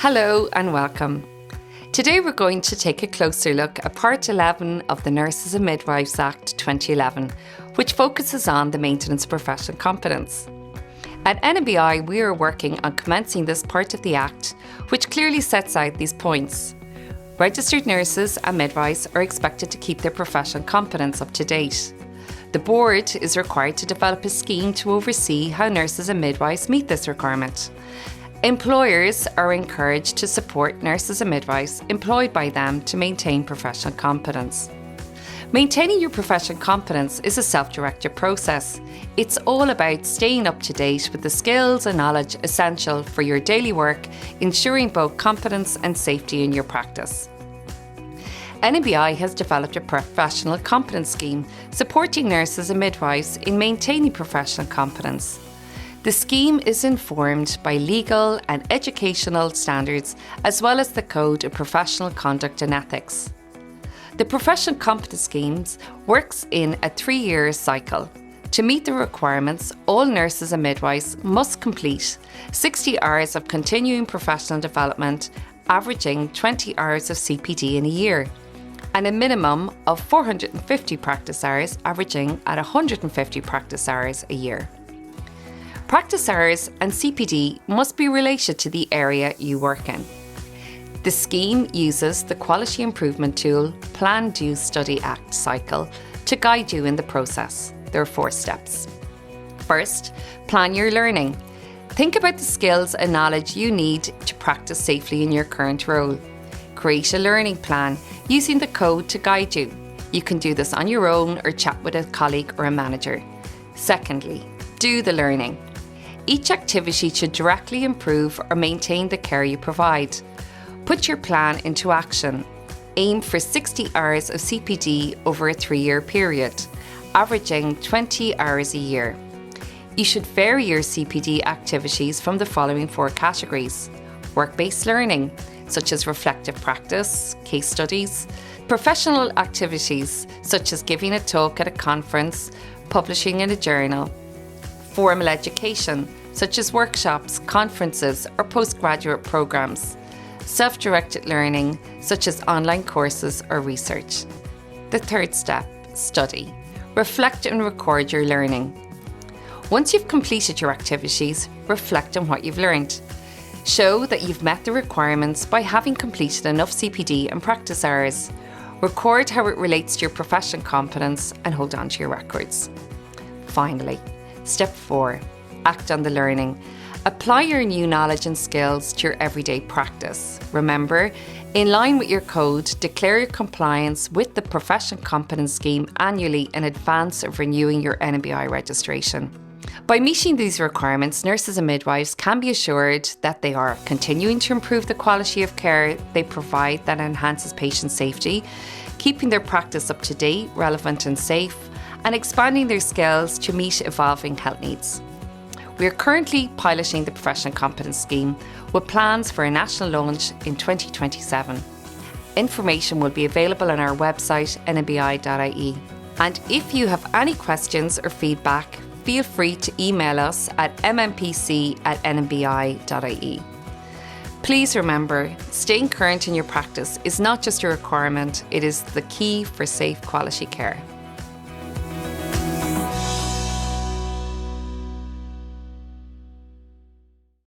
Hello and welcome. Today we're going to take a closer look at Part 11 of the Nurses and Midwives Act 2011, which focuses on the maintenance of professional competence. At NMBI, we are working on commencing this part of the Act, which clearly sets out these points. Registered nurses and midwives are expected to keep their professional competence up to date. The board is required to develop a scheme to oversee how nurses and midwives meet this requirement. Employers are encouraged to support nurses and midwives employed by them to maintain professional competence. Maintaining your professional competence is a self-directed process. It's all about staying up to date with the skills and knowledge essential for your daily work, ensuring both competence and safety in your practice. NMBI has developed a professional competence scheme supporting nurses and midwives in maintaining professional competence. The scheme is informed by legal and educational standards as well as the Code of Professional Conduct and Ethics. The Professional Competence Schemes works in a 3-year cycle. To meet the requirements, all nurses and midwives must complete 60 hours of continuing professional development, averaging 20 hours of CPD in a year, and a minimum of 450 practice hours, averaging at 150 practice hours a year. Practice hours and CPD must be related to the area you work in. The scheme uses the quality improvement tool Plan, Do, Study, Act cycle to guide you in the process. There are 4 steps. First, plan your learning. Think about the skills and knowledge you need to practice safely in your current role. Create a learning plan using the code to guide you. You can do this on your own or chat with a colleague or a manager. Secondly, do the learning. Each activity should directly improve or maintain the care you provide. Put your plan into action. Aim for 60 hours of CPD over a 3-year period, averaging 20 hours a year. You should vary your CPD activities from the following 4 categories: work-based learning, such as reflective practice, case studies; professional activities, such as giving a talk at a conference, publishing in a journal; formal education, such as workshops, conferences, or postgraduate programs; self-directed learning, such as online courses or research. The 3rd step, study. Reflect and record your learning. Once you've completed your activities, reflect on what you've learned. Show that you've met the requirements by having completed enough CPD and practice hours. Record how it relates to your professional competence and hold on to your records. Finally, Step 4, act on the learning. Apply your new knowledge and skills to your everyday practice. Remember, in line with your code, declare your compliance with the Professional Competence Scheme annually in advance of renewing your NMBI registration. By meeting these requirements, nurses and midwives can be assured that they are continuing to improve the quality of care they provide that enhances patient safety, keeping their practice up to date, relevant and safe, and expanding their skills to meet evolving health needs. We are currently piloting the Professional Competence Scheme with plans for a national launch in 2027. Information will be available on our website nmbi.ie. And if you have any questions or feedback, feel free to email us at mmpc@nmbi.ie. Please remember, staying current in your practice is not just a requirement, it is the key for safe quality care.